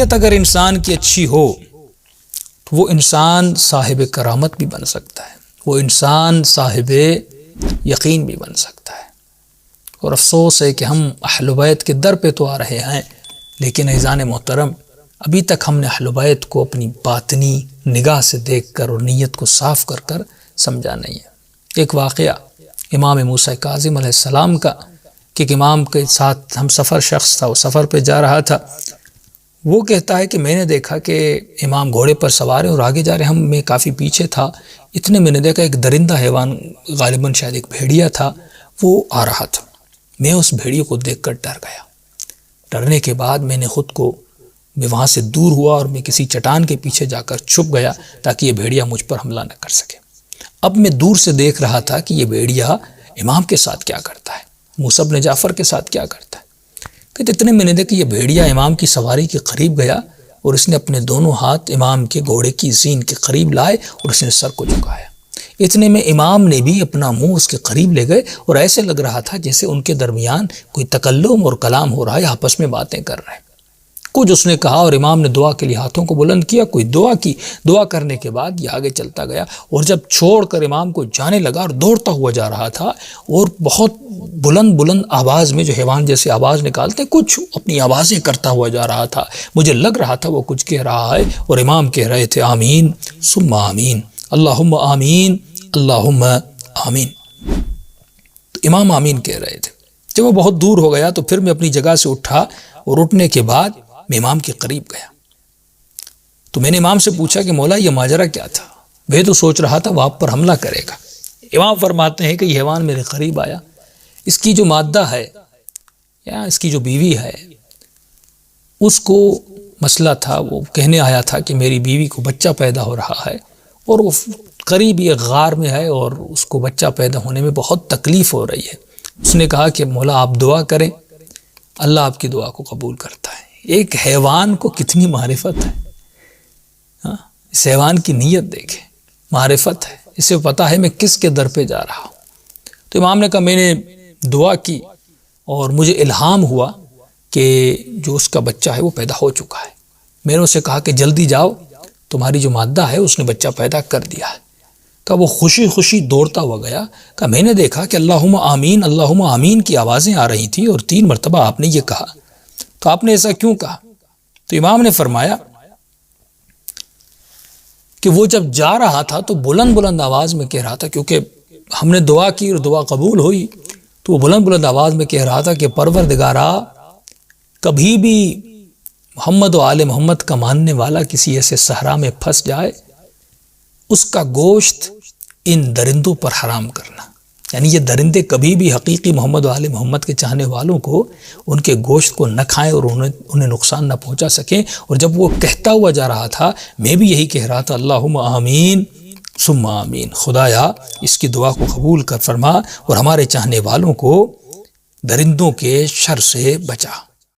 نیت اگر انسان کی اچھی ہو تو وہ انسان صاحب کرامت بھی بن سکتا ہے، وہ انسان صاحب یقین بھی بن سکتا ہے۔ اور افسوس ہے کہ ہم اہل بیت کے در پہ تو آ رہے ہیں، لیکن عزیزان محترم ابھی تک ہم نے اہل بیت کو اپنی باطنی نگاہ سے دیکھ کر اور نیت کو صاف کر کر سمجھا نہیں ہے۔ ایک واقعہ امام موسیٰ کاظم علیہ السلام کا کہ ایک امام کے ساتھ ہم سفر شخص تھا، وہ سفر پہ جا رہا تھا، وہ کہتا ہے کہ میں نے دیکھا کہ امام گھوڑے پر سوار ہیں اور آگے جا رہے ہیں، میں کافی پیچھے تھا، اتنے میں نے دیکھا ایک درندہ حیوان، غالباً شاید ایک بھیڑیا تھا، وہ آ رہا تھا۔ میں اس بھیڑیے کو دیکھ کر ڈر گیا۔ ڈرنے کے بعد میں نے خود کو میں وہاں سے دور ہوا اور میں کسی چٹان کے پیچھے جا کر چھپ گیا تاکہ یہ بھیڑیا مجھ پر حملہ نہ کر سکے۔ اب میں دور سے دیکھ رہا تھا کہ یہ بھیڑیا امام کے ساتھ کیا کرتا ہے، موسیٰ بن جعفر کے ساتھ کیا کرتا ہے۔ کہ اتنے میں نے دیکھا کہ یہ بھیڑیا امام کی سواری کے قریب گیا اور اس نے اپنے دونوں ہاتھ امام کے گھوڑے کی زین کے قریب لائے اور اس نے سر کو جھکایا۔ اتنے میں امام نے بھی اپنا منہ اس کے قریب لے گئے اور ایسے لگ رہا تھا جیسے ان کے درمیان کوئی تکلم اور کلام ہو رہا ہے، آپس میں باتیں کر رہے ہیں۔ کچھ اس نے کہا اور امام نے دعا کے لیے ہاتھوں کو بلند کیا، کوئی دعا کی، دعا کرنے کے بعد یہ آگے چلتا گیا اور جب چھوڑ کر امام کو جانے لگا اور دوڑتا ہوا جا رہا تھا اور بہت بلند آواز میں، جو حیوان جیسے آواز نکالتے کچھ اپنی آوازیں کرتا ہوا جا رہا تھا، مجھے لگ رہا تھا وہ کچھ کہہ رہا ہے اور امام کہہ رہے تھے آمین ثم آمین، اللہم آمین اللہم آمین۔ تو امام آمین کہہ رہے تھے۔ جب وہ بہت دور ہو گیا تو پھر میں اپنی جگہ سے اٹھا اور اٹھنے کے بعد میں امام کے قریب گیا تو میں نے امام سے پوچھا کہ مولا یہ ماجرا کیا تھا؟ وہ تو سوچ رہا تھا وہ آپ پر حملہ کرے گا۔ امام فرماتے ہیں کہ یہ حیوان میرے قریب آیا، اس کی جو مادہ ہے یا اس کی جو بیوی ہے اس کو مسئلہ تھا، وہ کہنے آیا تھا کہ میری بیوی کو بچہ پیدا ہو رہا ہے اور وہ قریب یہ غار میں ہے اور اس کو بچہ پیدا ہونے میں بہت تکلیف ہو رہی ہے۔ اس نے کہا کہ مولا آپ دعا کریں، اللہ آپ کی دعا کو قبول کرتا ہے۔ ایک حیوان کو کتنی معرفت ہے، اس حیوان کی نیت دیکھیں، معرفت ہے، اسے پتہ ہے میں کس کے در پہ جا رہا ہوں۔ تو امام نے کہا میں نے دعا کی اور مجھے الہام ہوا کہ جو اس کا بچہ ہے وہ پیدا ہو چکا ہے۔ میں نے اسے کہا کہ جلدی جاؤ، تمہاری جو مادہ ہے اس نے بچہ پیدا کر دیا ہے۔ کہ وہ خوشی خوشی دوڑتا ہوا گیا۔ کہ میں نے دیکھا کہ اللہم آمین کی آوازیں آ رہی تھی اور 3 مرتبہ آپ نے یہ کہا، تو آپ نے ایسا کیوں کہا؟ تو امام نے فرمایا کہ وہ جب جا رہا تھا تو بلند آواز میں کہہ رہا تھا، کیونکہ ہم نے دعا کی اور دعا قبول ہوئی، تو وہ بلند آواز میں کہہ رہا تھا کہ پروردگارا کبھی بھی محمد و آل محمد کا ماننے والا کسی ایسے صحرا میں پھنس جائے، اس کا گوشت ان درندوں پر حرام کرنا۔ یعنی یہ درندے کبھی بھی حقیقی محمد و آل محمد کے چاہنے والوں کو ان کے گوشت کو نہ کھائیں اور انہیں نقصان نہ پہنچا سکیں۔ اور جب وہ کہتا ہوا جا رہا تھا میں بھی یہی کہہ رہا تھا اللہم آمین ثم آمین، خدایا اس کی دعا کو قبول کر فرما اور ہمارے چاہنے والوں کو درندوں کے شر سے بچا۔